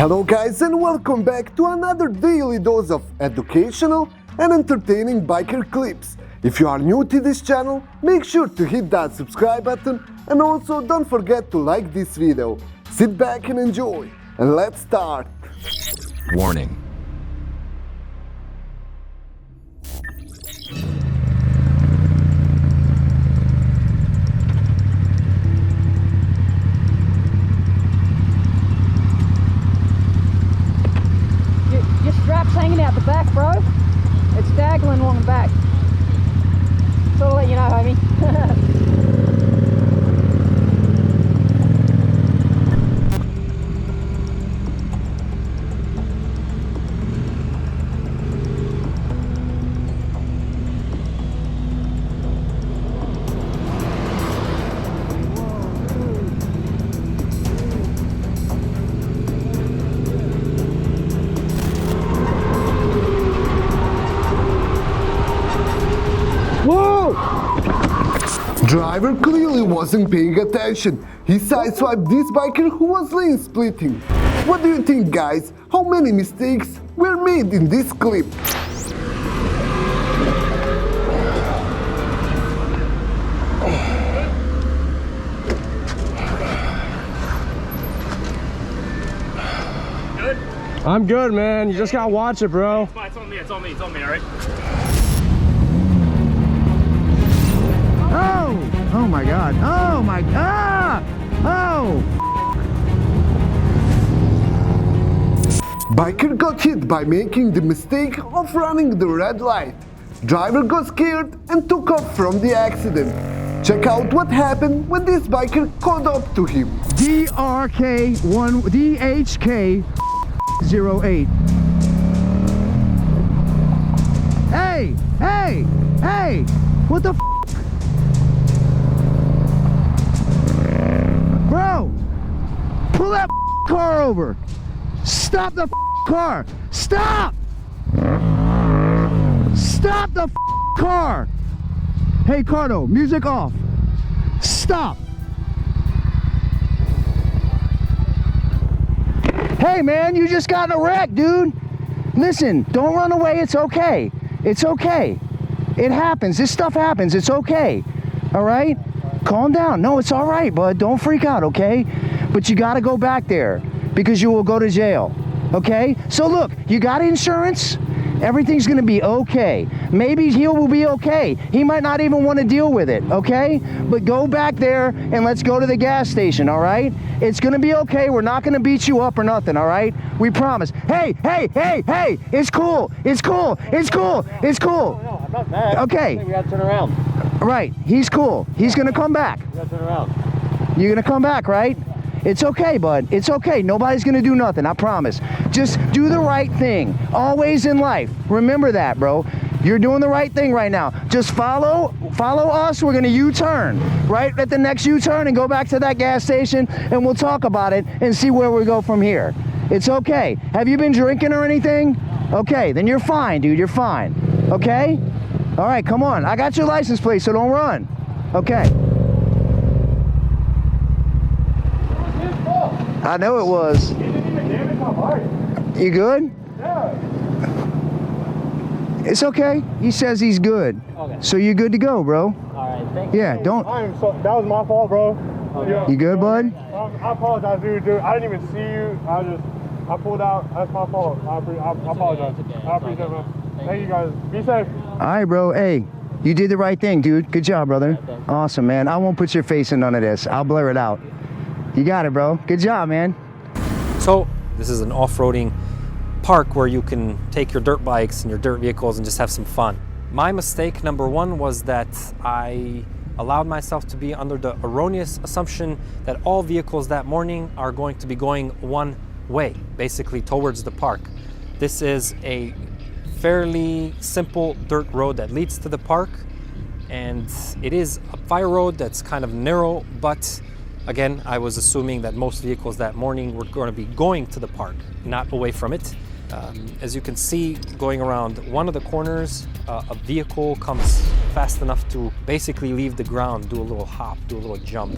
Hello guys and welcome back to another daily dose of educational and entertaining biker clips. If you are new to this channel, make sure to hit that subscribe button and also don't forget to like this video. Sit back and enjoy, and let's start. Warning. Your strap's hanging out the back, bro. It's dangling along the back. So I'll let you know, homie. Driver clearly wasn't paying attention. He sideswiped this biker who was lane splitting. What do you think, guys? How many mistakes were made in this clip? Good? I'm good, man. You just gotta watch it, bro. It's on me, alright? Oh! Oh my god. Oh my god! Oh! Biker got hit by making the mistake of running the red light. Driver got scared and took off from the accident. Check out what happened when this biker caught up to him. DHK08. Hey! Hey! Hey! What the f? Bro! Pull that car over! Stop the car! Stop! Stop the car! Hey Cardo, music off. Stop! Hey man, you just got in a wreck, dude! Listen, don't run away, it's okay. It's okay. It happens, this stuff happens, it's okay. Alright? Calm down. No, it's all right, bud. Don't freak out, okay? But you got to go back there because you will go to jail, okay? So look, you got insurance. Everything's going to be okay. Maybe he will be okay. He might not even want to deal with it, okay? But go back there and let's go to the gas station, all right? It's going to be okay. We're not going to beat you up or nothing, all right? We promise. Hey, hey, hey, hey, it's cool. It's cool. It's cool. It's cool. No, I'm not mad. Okay. We gotta turn around. Right. He's cool. He's going to come back. We gotta turn around. You're going to come back, right? It's okay, bud. It's okay. Nobody's going to do nothing. I promise. Just do the right thing. Always in life. Remember that, bro. You're doing the right thing right now. Just follow us. We're going to U-turn right at the next U-turn and go back to that gas station and we'll talk about it and see where we go from here. It's okay. Have you been drinking or anything? Okay, then you're fine, dude. You're fine. Okay? All right, come on. I got your license plate, so don't run. Okay. I know it was. You didn't even damage my bike. You good? Yeah. It's okay. He says he's good. Okay. So you're good to go, bro. Alright, thank you. Yeah, don't. That was my fault, bro. Okay. You good, bud? I apologize, dude. I didn't even see you. I pulled out. That's my fault. I apologize. Okay. I appreciate it, man. Thank you guys. Be safe. All right, bro. Hey, you did the right thing, dude. Good job, brother. Awesome, man. I won't put your face in none of this. I'll blur it out. You got it, bro. Good job, man. So this is an off-roading park where you can take your dirt bikes and your dirt vehicles and just have some fun. My mistake number one was that I allowed myself to be under the erroneous assumption that all vehicles that morning are going to be going one way, basically towards the park. This is a fairly simple dirt road that leads to the park, and it is a fire road that's kind of narrow, but again, I was assuming that most vehicles that morning were going to be going to the park, not away from it. As you can see, going around one of the corners, a vehicle comes fast enough to basically leave the ground, do a little hop, do a little jump.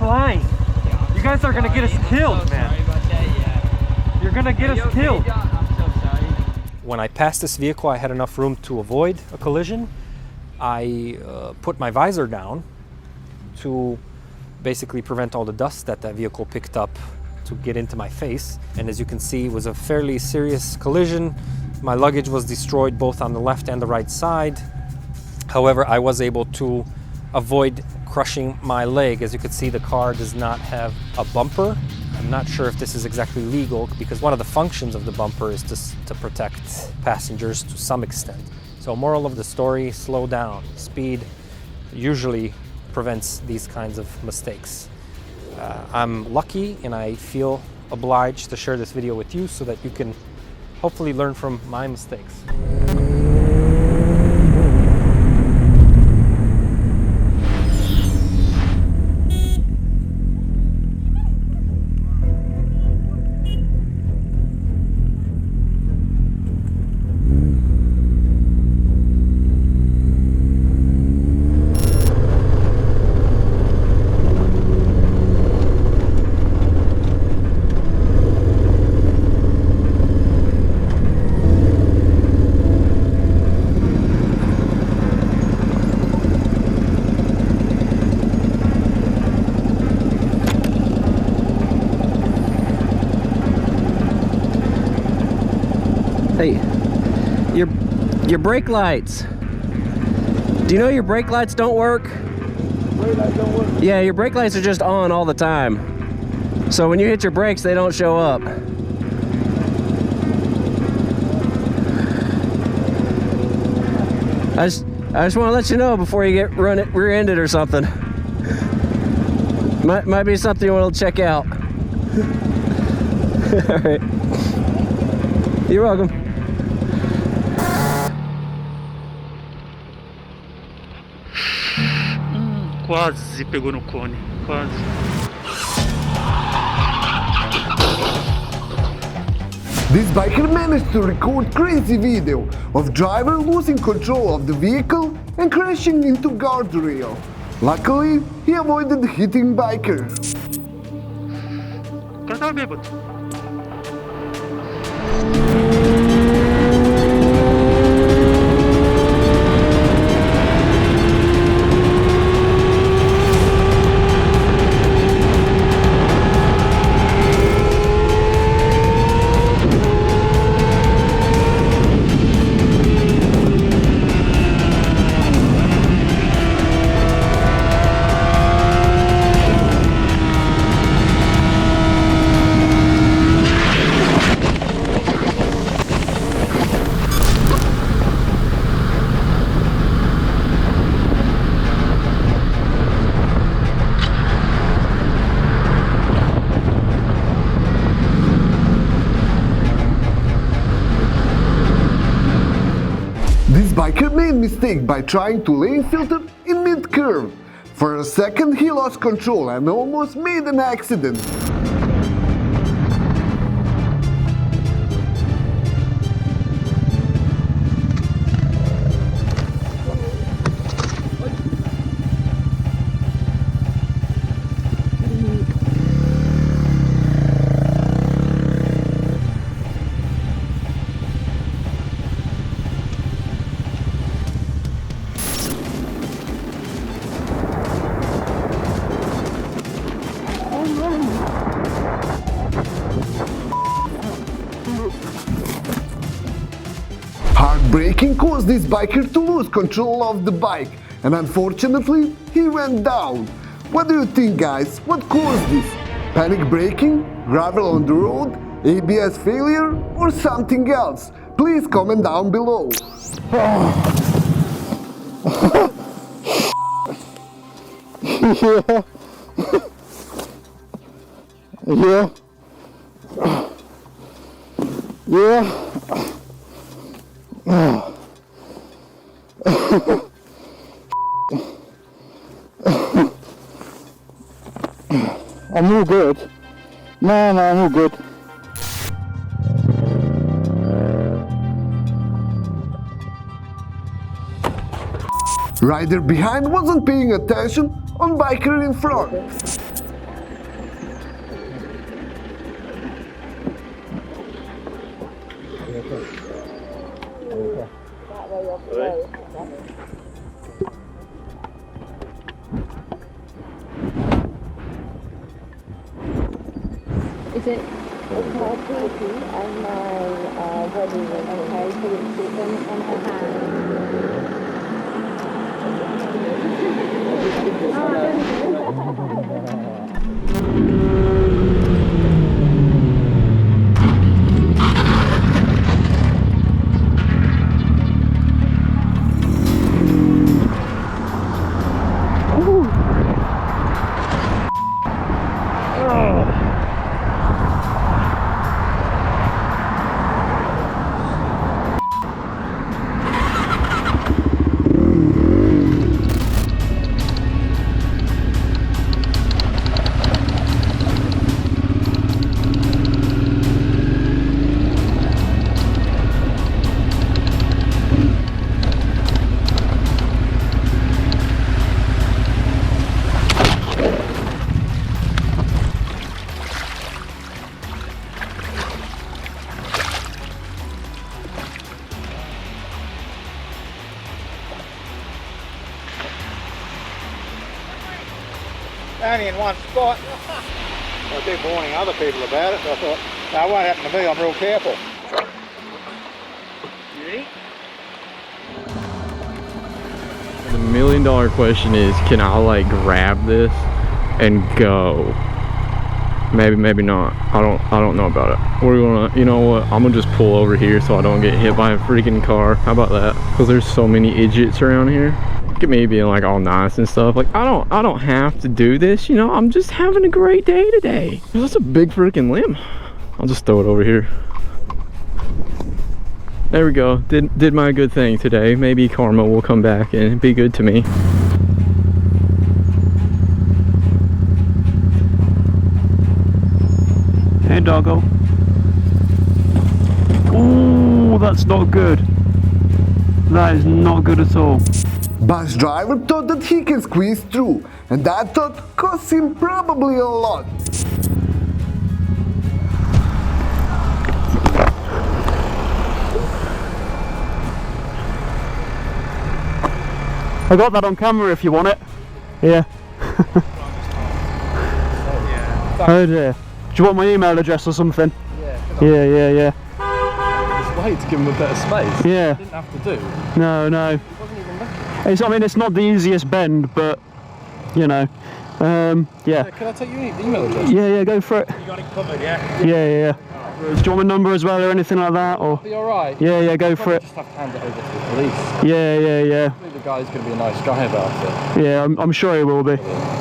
flying. You guys are gonna get us killed, man. You're gonna get us killed. When I passed this vehicle, I had enough room to avoid a collision. I put my visor down to basically prevent all the dust that vehicle picked up to get into my face. And as you can see, it was a fairly serious collision. My luggage was destroyed both on the left and the right side. However, I was able to avoid crushing my leg. As you can see, the car does not have a bumper. I'm not sure if this is exactly legal because one of the functions of the bumper is to protect passengers to some extent. So moral of the story, slow down. Speed usually prevents these kinds of mistakes. I'm lucky and I feel obliged to share this video with you so that you can hopefully learn from my mistakes. Hey, your brake lights. Do you know your brake lights don't work? Brake lights don't work. Yeah, your brake lights are just on all the time. So when you hit your brakes, they don't show up. I just want to let you know before you get rear-ended or something. Might be something you want to check out. All right. You're welcome. Quase pegou no cone, quase. This biker managed to record crazy video of driver losing control of the vehicle and crashing into guardrail. Luckily, he avoided hitting biker. O cara tava bêbado. This biker made mistake by trying to lane filter in mid-curve. For a second he lost control and almost made an accident. Hard braking caused this biker to lose control of the bike, and unfortunately, he went down. What do you think, guys? What caused this? Panic braking, gravel on the road, ABS failure, or something else? Please comment down below. Yeah. I'm all good. No, I'm all good. Rider behind wasn't paying attention on biker in front. Is it? My pinky and my wedding ring. Okay, so it's on her hand. Only in one spot. I keep warning other people about it, so I thought, no, it won't happen to me, I'm real careful. The $1 million question is, can I like grab this and go? Maybe, maybe not. I don't know about it. We're gonna, you know what? I'm gonna just pull over here so I don't get hit by a freaking car. How about that? Because there's so many idiots around here. Look at me being like all nice and stuff. Like I don't have to do this, you know. I'm just having a great day today. That's a big freaking limb. I'll just throw it over here. There we go. Did my good thing today. Maybe karma will come back and be good to me. Hey doggo. Ooh, that's not good. That is not good at all. Bus driver thought that he can squeeze through, and that thought cost him probably a lot. I got that on camera if you want it. Yeah. Oh dear. Do you want my email address or something? Yeah. Just wait to give him a bit of space. Yeah. Didn't have to do. No. I mean, it's not the easiest bend, but you know, yeah. Can I take your email address? Yeah, go for it. You got it covered, yeah? Yeah. Do you want my number as well or anything like that? Or? Be alright. Yeah, go for it. Just have to hand it over to the police. Yeah. Hopefully the guy's going to be a nice guy about it. Yeah, I'm sure he will be.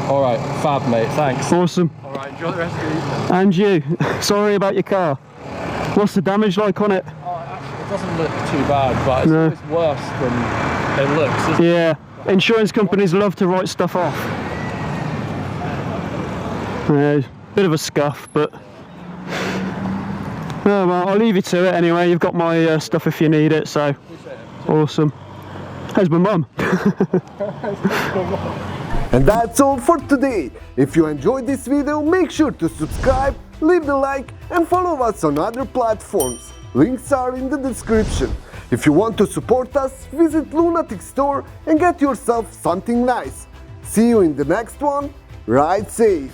Alright, fab mate, thanks. Awesome. Alright, enjoy the rest of the evening. And you. Sorry about your car. What's the damage like on it? Oh, actually, it doesn't look too bad, but it's always worse than it looks, isn't it? Yeah, insurance companies love to write stuff off. Yeah, bit of a scuff, but oh well, I'll leave you to it anyway. You've got my stuff if you need it, so awesome. How's my mum? And that's all for today. If you enjoyed this video, make sure to subscribe, leave the like and follow us on other platforms. Links are in the description. If you want to support us, visit Lunatic store and get yourself something nice. See you in the next one. Ride safe.